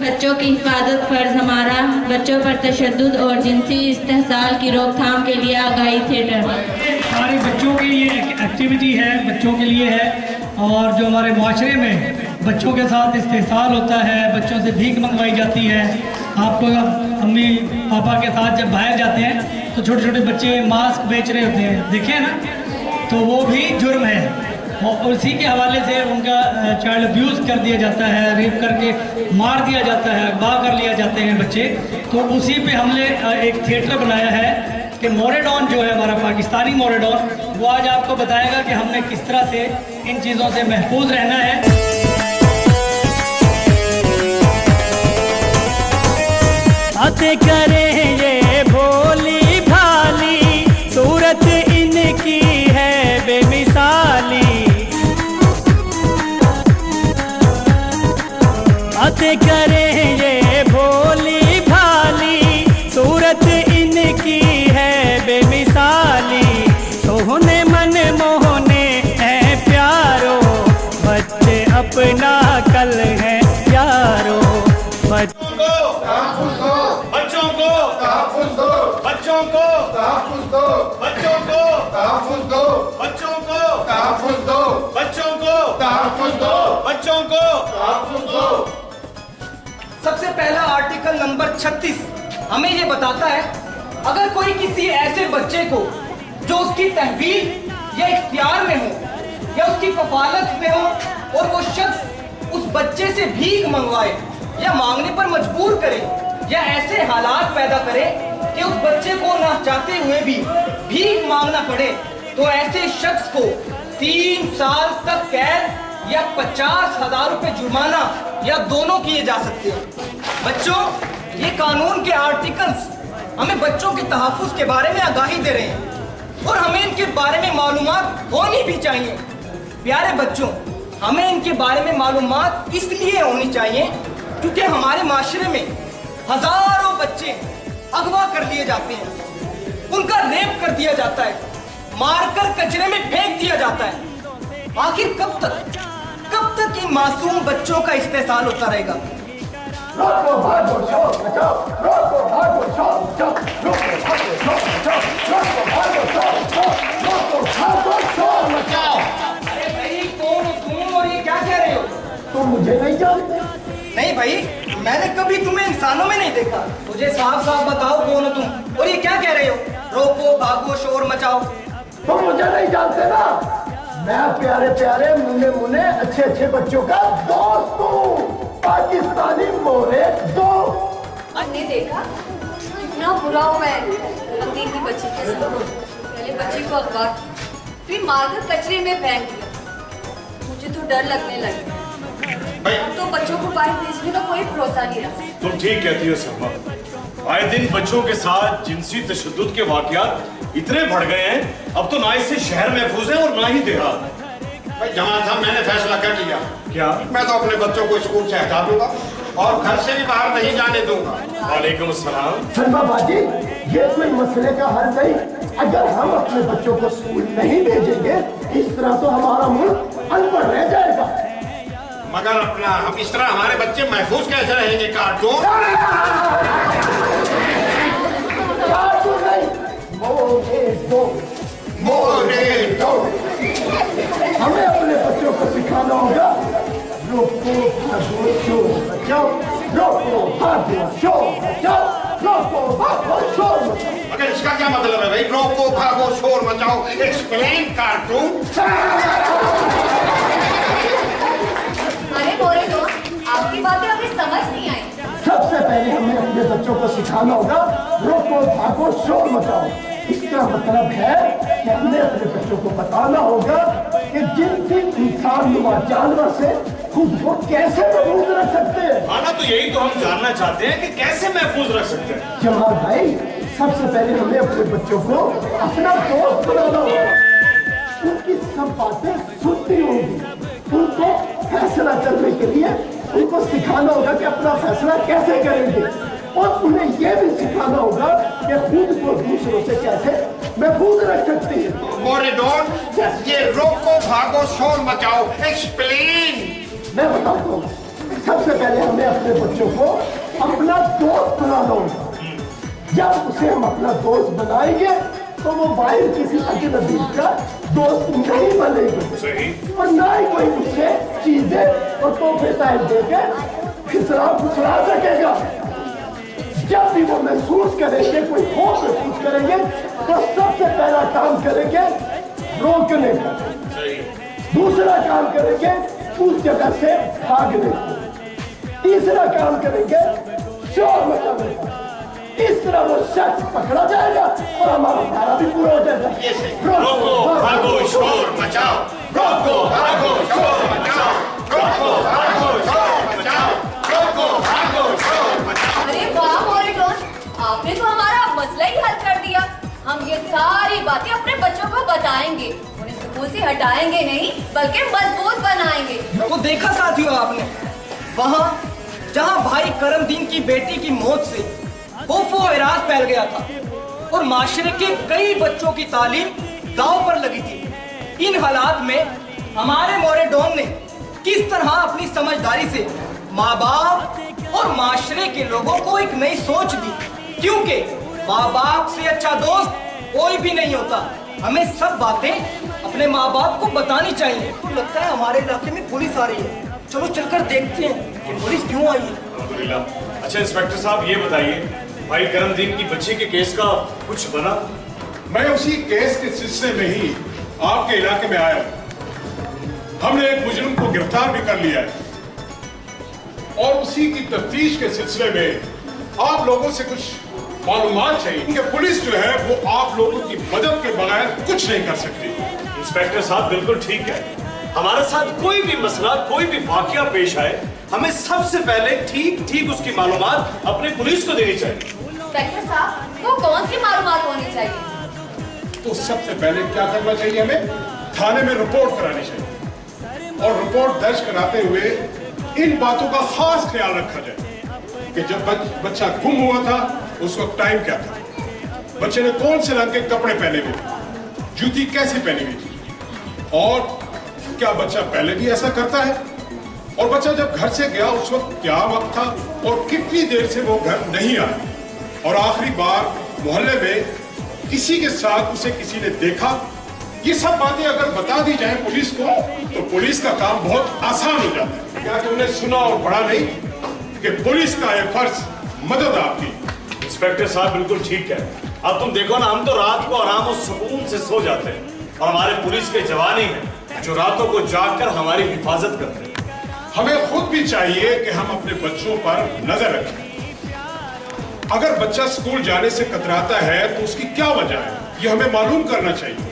बच्चों की हिफाजत फर्ज हमारा। बच्चों पर तशद्दुद और जिनसी इस्तेहसाल की रोकथाम के लिए आगाही थिएटर। हमारे बच्चों की ये एक्टिविटी है, बच्चों के लिए है। और जो हमारे माशरे में बच्चों के साथ इस्तेहसाल होता है, बच्चों से भीख मंगवाई जाती है। आपको अम्मी पापा के साथ जब बाहर जाते हैं तो छोटे छोटे बच्चे मास्क बेच रहे होते हैं, देखे ना, तो वो भी जुर्म है। और उसी के हवाले से उनका चाइल्ड अब्यूज़ कर दिया जाता है, रेप करके मार दिया जाता है, अगवा कर लिया जाते हैं बच्चे। तो उसी पे हमने एक थिएटर बनाया है कि मोरेडॉन जो है हमारा पाकिस्तानी मोरेडॉन, वो आज आपको बताएगा कि हमने किस तरह से इन चीज़ों से महफूज रहना है। बातें करें ये भोली भाली, सूरत इनकी है बेमिसाली। बातें करें ये भोली भाली, सूरत इनकी है बेमिसाली। सोहने मन मोहने हैं प्यारो, बच्चे अपना कल है यारो। बच्चों को तहफ़्फ़ुज़ दो, बच्चों को तहफ़्फ़ुज़ दो, बच्चों को तहफ़्फ़ुज़ दो, बच्चों को तहफ़्फ़ुज़ दो, बच्चों को तहफ़्फ़ुज़ दो, बच्चों को तहफ़्फ़ुज़ दो, बच्चों को तहफ़्फ़ुज़ दो। सबसे पहला आर्टिकल नंबर 36 हमें ये बताता है, अगर कोई किसी ऐसे बच्चे को जो उसकी तहवील या इख्तियार में हो या उसकी कफालत में हो और वो शख्स उस बच्चे से भीख मंगवाए या मांगने पर मजबूर करे या ऐसे हालात पैदा करे कि उस बच्चे को ना चाहते हुए भी भीख मांगना पड़े, तो ऐसे शख्स को 3 साल तक कैद या 50,000 रुपए जुर्माना या दोनों किए जा सकते हैं। बच्चों, ये कानून के आर्टिकल्स हमें बच्चों के तहफ़्फ़ुज़ के बारे में आगाही दे रहे हैं और हमें इनके बारे में मालूमात होनी भी चाहिए। प्यारे बच्चों, हमें इनके बारे में मालूमात इसलिए होनी चाहिए क्योंकि हमारे माशरे में हजारों बच्चे अगवा कर लिए जाते हैं, उनका रेप कर दिया जाता है, मारकर कचरे में फेंक दिया जाता है। आखिर कब तक इन मासूम बच्चों का इस्तेहसाल होता रहेगा? अरे भाई, कौन हो तुम और ये क्या कह रहे हो? तुम मुझे नहीं जानते? नहीं भाई, मैंने कभी तुम्हें इंसानों में नहीं देखा। मुझे साफ साफ बताओ कौन हो तुम और ये क्या कह रहे हो? रोको, भागो, शोर मचाओ। तुम मुझे नहीं जानते ना? मैं प्यारे प्यारे मुन्ने मुन्ने अच्छे अच्छे बच्चों का दोस्त हूँ, पाकिस्तानी मोरे दोस्त। हमने देखा कितना बुरा हुआ है अंदीन की बच्ची के साथ। पहले बच्ची को अगवा किया, फिर मारकर कचरे में फेंक दिया। मुझे तो डर लगने लगा। अब तो बच्चों को बाहर भेजने का कोई भरोसा नहीं रहा। तुम ठीक कहती हो सलमा, आए दिन बच्चों के साथ जिनसी तशद्दुद के वाकयात इतने बढ़ गए हैं, अब तो ना इससे शहर महफूज है और ना ही देहात। भाई जमात साहब, मैंने फैसला कर लिया। क्या? मैं तो अपने बच्चों को स्कूल से हटा दूंगा और घर से भी बाहर नहीं जाने दूंगा। वालेकुम अस्सलाम। सलमा बाजी, ये कोई मसले का हल नहीं। अगर हम अपने बच्चों को स्कूल नहीं भेजेंगे, इस तरह तो हमारा मुल्क अनपढ़ रह जाएगा। मगर अपना हम इस तरह हमारे बच्चे महफूज कैसे रहेंगे? कार्टून नहीं, मोरेडो। हमें अपने बच्चों को सिखाना होगा, रोको भागो शोर मचाओ, रोको भागो शोर मचाओ, रोको भागो शोर मचाओ। अगर इसका क्या मतलब है भाई? रोको भागो शोर मचाओ, एक्सप्लेन कार्टून। अरे मोरेडो, आपकी बातें हमें समझ नहीं आई। सबसे पहले हमें अपने बच्चों को सिखाना होगा, रोको भागो शोर मचाओ। इसका मतलब है कि हमें अपने बच्चों को बताना होगा कि जिनसी इंसान नुमा जानवर से खुद को कैसे महफूज रख सकते हैं। हाँ ना, तो यही तो हम जानना चाहते हैं कि कैसे महफूज रख सकते हैं। जमाल भाई, सबसे पहले हमें अपने बच्चों को अपना दोस्त बनाना होगा। उनकी सब बातें सुनती होंगी, उनको फैसला करने के लिए उनको सिखाना होगा कि अपना फैसला कैसे करेंगे, और उन्हें यह भी सिखाना होगा कि खुद को दूसरों से कैसे महफूज रख सकते हैं। मोरेडोन, ये रोको भागो शोर मचाओ, एक्सप्लेन। मैं बताता हूँ, सबसे पहले हमें अपने बच्चों को अपना दोस्त बनाना होगा। जब उसे हम अपना दोस्त बनाएंगे तो वो बाहर किसी अजनबी का दोस्त नहीं बनेगा और ना ही कोई उससे चीजें और तोहफे टाइप देकर खिसरा फुसरा सकेगा। जब भी वो महसूस करेंगे, कोई खौफ महसूस करेंगे, तो सबसे पहला काम करेंगे रोकने का, दूसरा काम करेंगे उस जगह से भागने का, तीसरा काम करेंगे शोर मचाने का। इस तरह वो शख्स पकड़ा जाएगा और हमारा धारा भी पूरा हो जाएगा। रोको भागो शोर मचाओ, रोको भागो शोर मचाओ, रोको भागो शोर मचाओ, रोको भागो शोर मचाओ। अरे वाह मोरेटोन, आपने तो हमारा मसला ही हल कर दिया। हम ये सारी बातें अपने बच्चों को बताएंगे, उन्हें स्कूल से हटाएंगे नहीं बल्कि मजबूत बनाएंगे। तो देखा साथियों आपने, वहाँ जहाँ भाई करमदीन की बेटी की मौत से खौफ व एराज फैल गया था और माशरे के कई बच्चों की तालीम दांव पर लगी थी। इन हालात में हमारे मोरेटोन ने किस तरह अपनी समझदारी से माँ बाप और माशरे के लोगों को एक नई सोच दी, क्योंकि माँ बाप से अच्छा दोस्त कोई भी नहीं होता। हमें सब बातें अपने माँ बाप को बतानी चाहिए। तो लगता है हमारे इलाके में पुलिस आ रही है, चलो चलकर देखते हैं कि पुलिस क्यों आई है। अल्हम्दुलिल्लाह। अच्छा इंस्पेक्टर साहब ये बताइए, भाई करमदीन की बच्ची के केस का कुछ बना? मैं उसी केस के सिलसिले में ही आपके इलाके में आया। हमने एक मुजरिम को गिरफ्तार भी कर लिया है और उसी की तफ्तीश के सिलसिले में आप लोगों से कुछ मालूमात चाहिए कि पुलिस जो है वो आप लोगों की मदद के बगैर कुछ नहीं कर सकती। इंस्पेक्टर साहब बिल्कुल ठीक है, हमारे साथ कोई भी मसला, कोई भी वाकया पेश आए, हमें सबसे पहले ठीक ठीक उसकी मालूमात अपने पुलिस को देनी चाहिए। इंस्पेक्टर साहब, वो कौन सी मालूमात होनी चाहिए? तो सबसे पहले क्या करना चाहिए, हमें थाने में रिपोर्ट करानी चाहिए और रिपोर्ट दर्ज कराते हुए इन बातों का खास ख्याल रखा जाए कि जब बच्चा गुम हुआ था उस वक्त टाइम क्या था, बच्चे ने कौन से रंग के कपड़े पहने हुए थे, जूती कैसी पहनी हुई थी और क्या बच्चा पहले भी ऐसा करता है, और बच्चा जब घर से गया उस वक्त क्या वक्त था और कितनी देर से वो घर नहीं आया, और आखिरी बार मोहल्ले में किसी के साथ उसे किसी ने देखा। ये सब बातें अगर बता दी जाए पुलिस को तो पुलिस का काम बहुत आसान हो जाता है। क्या तुमने सुना और पढ़ा नहीं कि पुलिस का है फर्ज मदद आपकी? इंस्पेक्टर साहब बिल्कुल ठीक है। अब तुम देखो ना, हम तो रात को आराम और सुकून से सो जाते हैं और हमारे पुलिस के जवान ही हैं जो रातों को जागकर हमारी हिफाजत करते हैं। हमें खुद भी चाहिए कि हम अपने बच्चों पर नजर रखें। अगर बच्चा स्कूल जाने से कतराता है तो उसकी क्या वजह है, ये हमें मालूम करना चाहिए।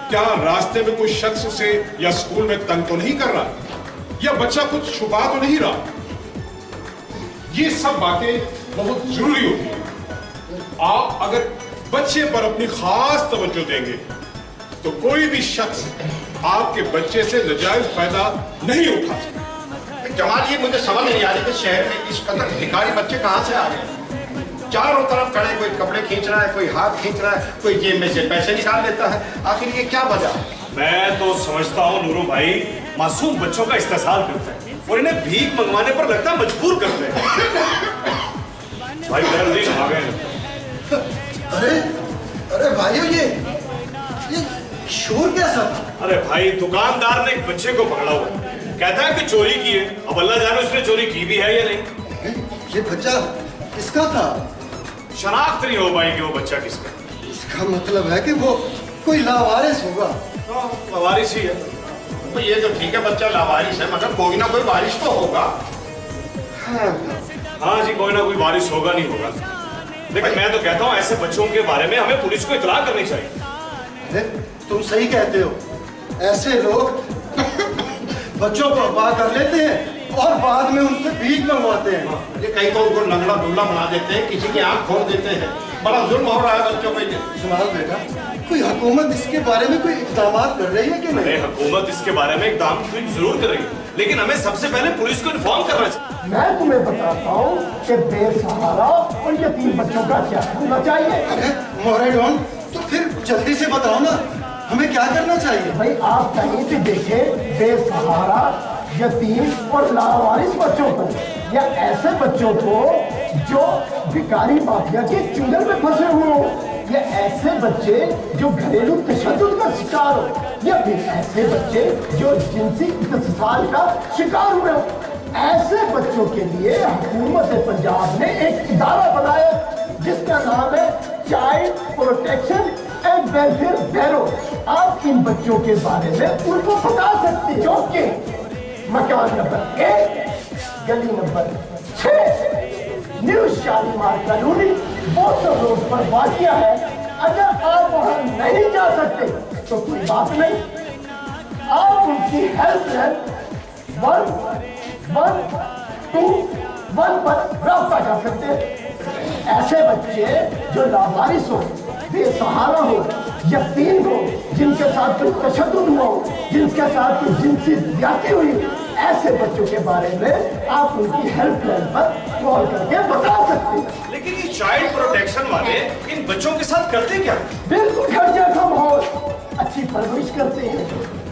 क्या रास्ते में कोई शख्स उसे या स्कूल में तंग तो नहीं कर रहा, या बच्चा कुछ छुपा तो नहीं रहा? ये सब बातें बहुत जरूरी होती हैं। आप अगर बच्चे पर अपनी खास तवज्जो देंगे तो कोई भी शख्स आपके बच्चे से नाजायज फायदा नहीं उठा सकता। जमाल, ये मुझे समझ नहीं आ रही कि शहर में इस कदर भिखारी बच्चे कहाँ से आ रहे हैं? चारों तरफ खड़े, कोई कपड़े खींच रहा है, कोई हाथ खींच रहा है, कोई जेब में से पैसे निकाल लेता है। आखिर ये क्या वजह है? मैं तो समझता हूँ नूरू भाई मासूम बच्चों का इस्तेसाल करते हैं और इन्हें भीख मंगवाने पर लगता है मजबूर करते हैं। भाई करमदीन आ गए। अरे भाइयों, ये शोर कैसा था? अरे भाई दुकानदार ने एक बच्चे को पकड़ा हुआ है, कहता है कि चोरी की है। अब अल्लाह जाने उसने चोरी की भी है या नहीं। ये बच्चा किसका था? शनाख्त नहीं हो पाएगी वो बच्चा किसका। इसका मतलब है कि वो कोई लावारिस होगा। लावारिस ही है। तो ये तो ठीक है, बच्चा लावारिस है, मतलब कोई ना कोई वारिस तो होगा। हाँ जी, कोई ना कोई वारिस होगा नहीं होगा, लेकिन मैं तो कहता हूँ ऐसे बच्चों के बारे में हमें पुलिस को इतला करनी चाहिए। तुम सही कहते हो, ऐसे लोग बच्चों को अगवा कर लेते हैं और बाद में उनसे भीख मंगवाते हैं। ये कहीं तो उनको लंगड़ा दुल्ला बना देते हैं, किसी की आंख खोल देते हैं। बड़ा जुल्म हो रहा है बच्चों पे। सुनाल बेटा, कोई हुकूमत इसके बारे में कोई इक़दाम कर रही है कि नहीं? हुकूमत इसके बारे में इक़दाम जरूर कर रही है, लेकिन हमें सबसे पहले पुलिस को इन्फॉर्म करना चाहिए। मैं तुम्हें बताता हूँ कि बेसहारा और यतीम बच्चों का क्या होना चाहिए। अरे मोरेटोन, तो फिर जल्दी से बताओ ना, हमें क्या करना चाहिए? भाई आप कहीं भी देखें बेसहारा यतीम और लावारिस बच्चों पर, या ऐसे बच्चों को जो भिखारी माफिया के चुंगल में फंसे हुए हो, या ऐसे बच्चे जो घरेलू तशद्दुद का शिकार हो, या फिर ऐसे बच्चे जो जिनसी इस्तेसाल का शिकार हुए हो, ऐसे बच्चों के लिए हुकूमत पंजाब ने एक इदारा बनाया जिसका नाम है child protection and welfare bureau. आप इन बच्चों के बारे में उनको बता सकते हैं, जो कि मकान नंबर 1 गली number 6 new Shalimar colony Bosar road पर वाक़िया है। अगर आप वहां नहीं जा सकते तो कोई बात नहीं, आप उनकी हेल्पलाइन 112 पर राब्ता कर सकते हैं। ऐसे बच्चे जो लावारिस हो, बेसहारा हो, यतीम हो, जिनके साथ कोई तशद्दुद हुआ हो, जिनके साथ कोई जिनसी ज्यादती हुई, ऐसे बच्चों के बारे में आप उनकी हेल्पलाइन पर कॉल करके बता सकते हैं। लेकिन ये चाइल्ड प्रोटेक्शन वाले इन बच्चों के साथ करते क्या? बिल्कुल घर जैसा माहौल, अच्छी परवरिश करते हैं,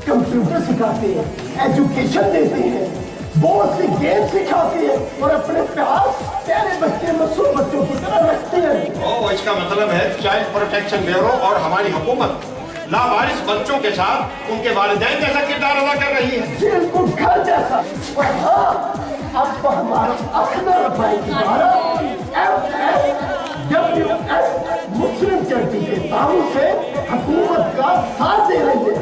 कंप्यूटर सिखाते हैं, एजुकेशन देते हैं, बहुत सी गेम सिखाते हैं और अपने प्यार प्यारे बच्चे मासूम बच्चों की तरह रखते हैं। ओ, इसका मतलब है चाइल्ड प्रोटेक्शन ब्यूरो और हमारी हुकूमत लावारिस बच्चों के साथ उनके वालिदैन जैसा किरदार अदा कर रही है। बिल्कुल घर जैसा। और हाँ, अब तो हमारा अखदर भाई द्वारा FSWS मुस्लिम चर्ची के ताऊ से हुकूमत का साथ दे रही है।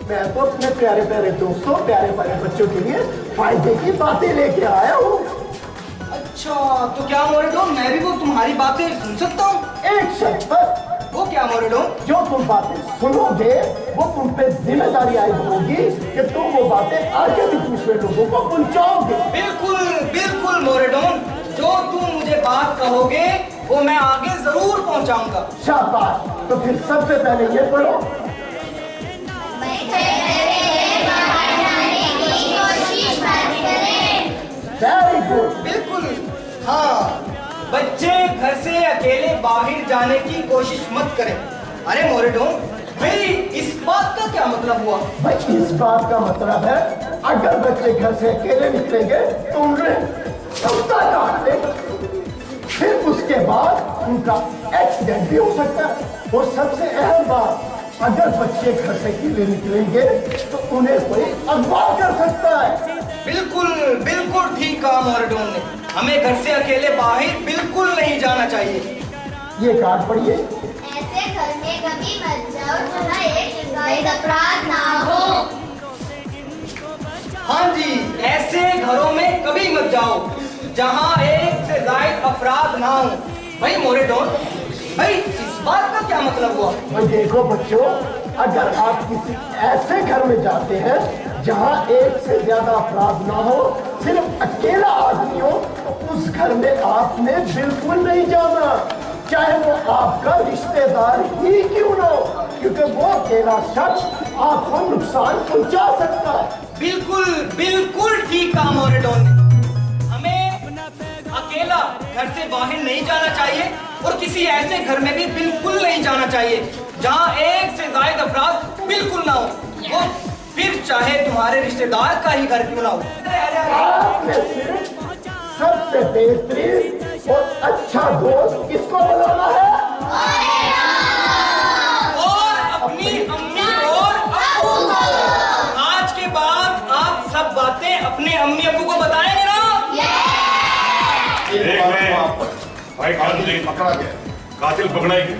मैं तो अपने प्यारे प्यारे दोस्तों, प्यारे प्यारे बच्चों के लिए फायदे की बातें लेके आया हूँ। अच्छा, तो क्या मोरेडो, मैं भी वो तुम्हारी बातें सुन सकता हूँ? एक शर्त पर। वो क्या मोरेडो? जो तुम बातें सुनोगे वो तुम पे जिम्मेदारी आई होगी कि तुम वो बातें आगे भी दूसरे लोगों को पहुंचाओगे। बिल्कुल बिल्कुल मोरेडोन, जो तुम मुझे बात कहोगे वो मैं आगे जरूर पहुंचाऊंगा। शाबाश। तो फिर सबसे पहले ये पढ़ो। Very good. बिल्कुल, हाँ, बच्चे घर से अकेले बाहर जाने की कोशिश मत करें। अरे मोरेडोन, भाई इस बात का क्या मतलब हुआ? भाई इस बात का मतलब है अगर बच्चे घर से अकेले निकलेंगे तो उन्हें कुत्ता काट देगा, फिर उसके बाद उनका एक्सीडेंट भी हो सकता है। और सबसे अहम बात, अगर बच्चे घर से अकेले निकलेंगे तो उन्हें कोई अगवा कर सकता है। बिल्कुल बिल्कुल ठीक कहा मोरेडोन ने, हमें घर से अकेले बाहर बिल्कुल नहीं जाना चाहिए। ये कार्ड पढ़िए। ऐसे घर में कभी मत जाओ जहाँ एक जायद अपराध ना हो। हाँ जी, ऐसे घरों में कभी मत जाओ जहाँ एक से जायद अफराद ना हो। भाई मोरेडोन, भाई इस बात का क्या मतलब हुआ? भाई देखो बच्चों, अगर आप किसी ऐसे घर में जाते हैं जहाँ एक से ज्यादा अफराद ना हो, सिर्फ अकेला आदमी हो, तो उस घर में आपने बिल्कुल नहीं जाना, चाहे वो आपका रिश्तेदार ही क्यों ना हो, क्योंकि वो अकेला शख्स आपको नुकसान पहुंचा सकता है। बिल्कुल बिल्कुल ठीक कहा मोरेडोन ने, हमें अकेला घर से बाहर नहीं जाना चाहिए और किसी ऐसे घर में भी बिल्कुल नहीं जाना चाहिए जहाँ एक से ज्यादा अफराद बिल्कुल ना हो, वो फिर चाहे तुम्हारे रिश्तेदार का ही घर क्यों ना हो। आपने सिर्फ सबसे बेहतरीन और अच्छा दोस्त किसको बनाना है? और अपनी अम्मी और अब्बू को। आज के बाद आप सब बातें अपने अम्मी अब्बू को बताएंगे ना? भाई कातिल पकड़ा गया। कातिल पकड़ा ही गया।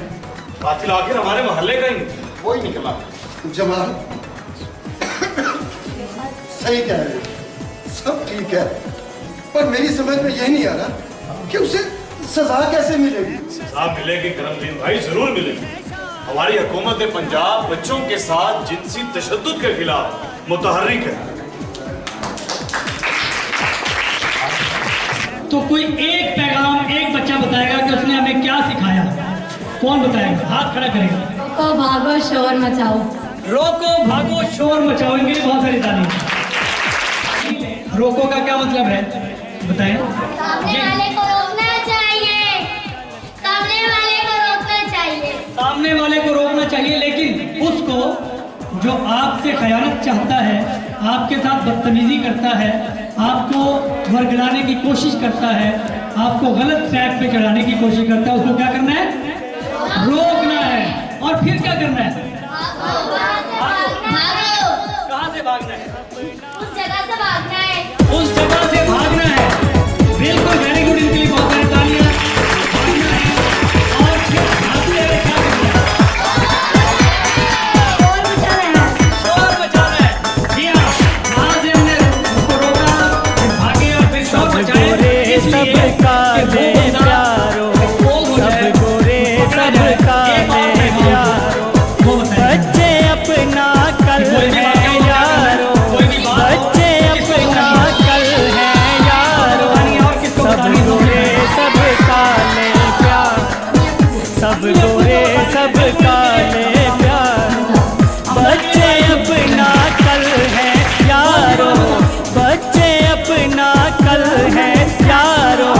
कातिल आखिर हमारे मोहल्ले का ही वही निकला। जमाल सही कह रहे हो, सब ठीक है, पर मेरी समझ में यही नहीं आ रहा कि उसे सजा कैसे मिलेगी। सजा मिलेगी करमदीन भाई, जरूर मिलेगी। हमारी हुकूमत पंजाब बच्चों के साथ जिनसी तशद्दुद के खिलाफ मुतहर्रिक है। तो कोई एक पैगाम एक बच्चा बताएगा कि उसने हमें क्या सिखाया। कौन बताएगा? हाथ खड़ा करेगा। रोको भागो शोर मचाओ। रोको भागो शोर मचाओ, इनके लिए बहुत सारी तारीफ। रोको का क्या मतलब है बताएं। सामने वाले को रोकना चाहिए, सामने वाले को रोकना चाहिए। सामने वाले को रोकना चाहिए, लेकिन उसको जो आपसे खयानत चाहता है, आपके साथ बदतमीजी करता है, आपको वर्गलाने की कोशिश करता है, आपको गलत ट्रैक पे चढ़ाने की कोशिश करता है, उसको क्या करना है? रोकना है। और फिर क्या करना है? कहाँ से भागना है? उस जगह से भागना है। उस जगह से भागना है। बिल्कुल, वेरी गुड, इनके लिए बहुत सारी तालियां। भागना है और फिर भागते हुए क्या करना है? शोर मचाना है। जी हाँ, वहाँ से हमने उसको रोका, फिर भागे और फिर शोर मचाए। सब काले प्यारो, सब गोरे सब काले प्यारो, बच्चे अपना कल है यारो, बच्चे अपना कल है यारो, सब गोरे सब काले प्यारो, सब गोरे सब काले प्यारो, बच्चे अपना कल है यारो, बच्चे अपना कल है यारो,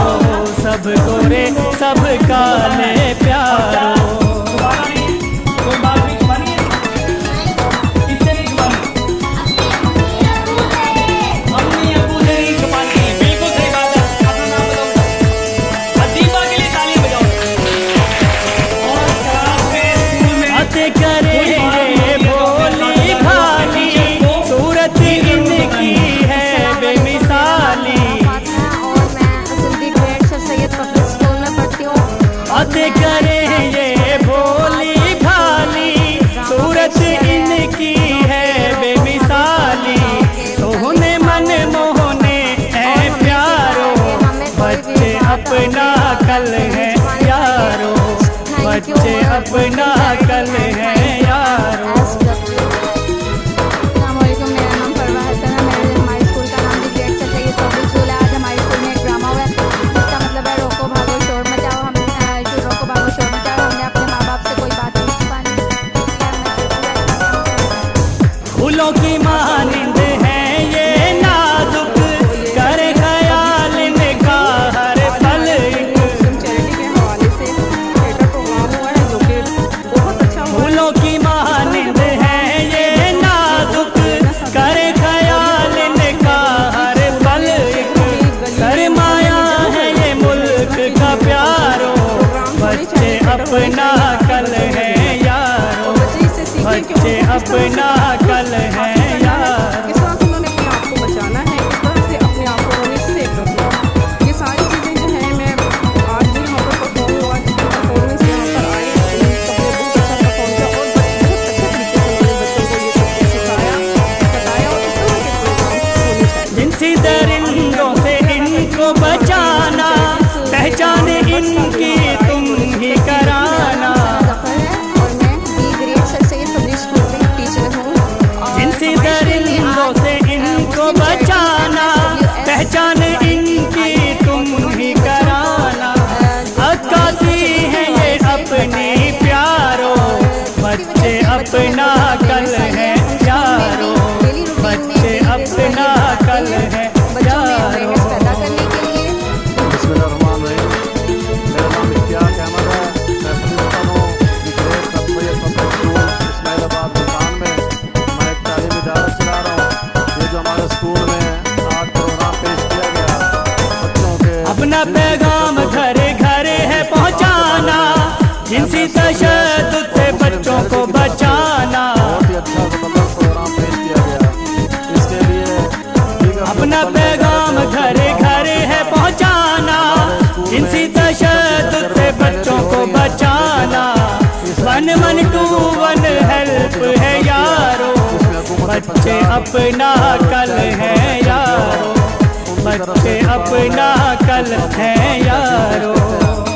सब गोरे सब काले प्यारो। कोई बात नहीं छुपानी है? किससे नहीं छुपानी? मम्मी अब्बू से नहीं छुपानी। बिल्कुल सही बात है। अपना नाम बताओ। अदीबा के लिए तालियां बजाओ। और क्लास में, स्कूल में बातें करेंगे भोली भाली, सूरत इनकी है बेमिसाली, और मैं Sindhi grade sir Syed public school में पढ़ती हूँ। बातें करेंगे भोली भाली, सूरत इनकी है बेमिसाली, सोहने मन मोहने है प्यारो, बच्चे अपना कल है यारो, बच्चे अपना कल है यारो। अस्सलामुअलैकुम, मेरा नाम परवा हसन है। मेरे हमारे स्कूल का नाम भी grade sir Syed public school है। आज हमारे स्कूल में एक ड्रामा हुआ है, जिसका मतलब है रोको भागो शोर मचाओ। हमने रोको भागो शोर मचाओ। हमने अपने माँ बाप से कोई बात नहीं छुपानी। फूलों की मानिंद है ये नाजुक, कर ख्याल इनका हर पल एक, चैरिटी के हवाले से थिएटर प्रोग्राम हुआ है जो कि बहुत अच्छा हुआ। फूलों की मानिंद है ये नाजुक, कर ख्याल इनका हर पल एक, सरमाया है ये मुल्क का प्यारो, बच्चे अपना कल है यारो, बच्चे अपना कल है यारो। किस तरह से उन्होंने अपने आप को बचाना है, किस तरह से अपने आप को उन्होंने सेव रखना है, ये सारी चीज़ें जो हैं मैं आज भी यहाँ पर परफॉर्म हुआ, परफॉर्मेंस यहाँ पर आए, सबने बहुत अच्छा परफॉर्म किया और बहुत अच्छे तरीके से उन्होंने बच्चों को ये सब कुछ सिखाया, बताया और इस तरह के प्रोग्राम होने चाहिए। जिनसी दरिंदों से इनको बचाना, पहचान इनकी तुम ही कराना, और मैं B grade sir Syed public school में टीचर हूँ। जिनसी दरिंदों से इनको बचाना, पहचान इनकी तुम ही कराना, अक्कासी है ये अपनी प्यारो, बच्चे अपना कल है यारो, बच्चे अपना कल है यारो। पैदा करने के लिए मेरा नाम इख्तियार अहमद है। मैं प्रिंसिपल हूँ grade sir Syed public school Ismailabad Multan में। मैं एक तालीमी इदारा चला रहा हूँ। ये जो हमारे स्कूल में आज प्रोग्राम पेश किया गया, बच्चों के अपना पैगाम घर घर है पहुँचाना, जिनसी तशद्दुद से बच्चों को बचाना, बहुत ही अच्छा जबरदस्त प्रोग्राम पेश किया गया। इसके लिए अपना पैगाम घर घर है पहुँचाना, जिनसी तशद्दुद से बच्चों को बचाना, 1-1-2-1 हेल्प है यारो, बच्चे अपना कल है यारो, बच्चे अपना कल है यारो।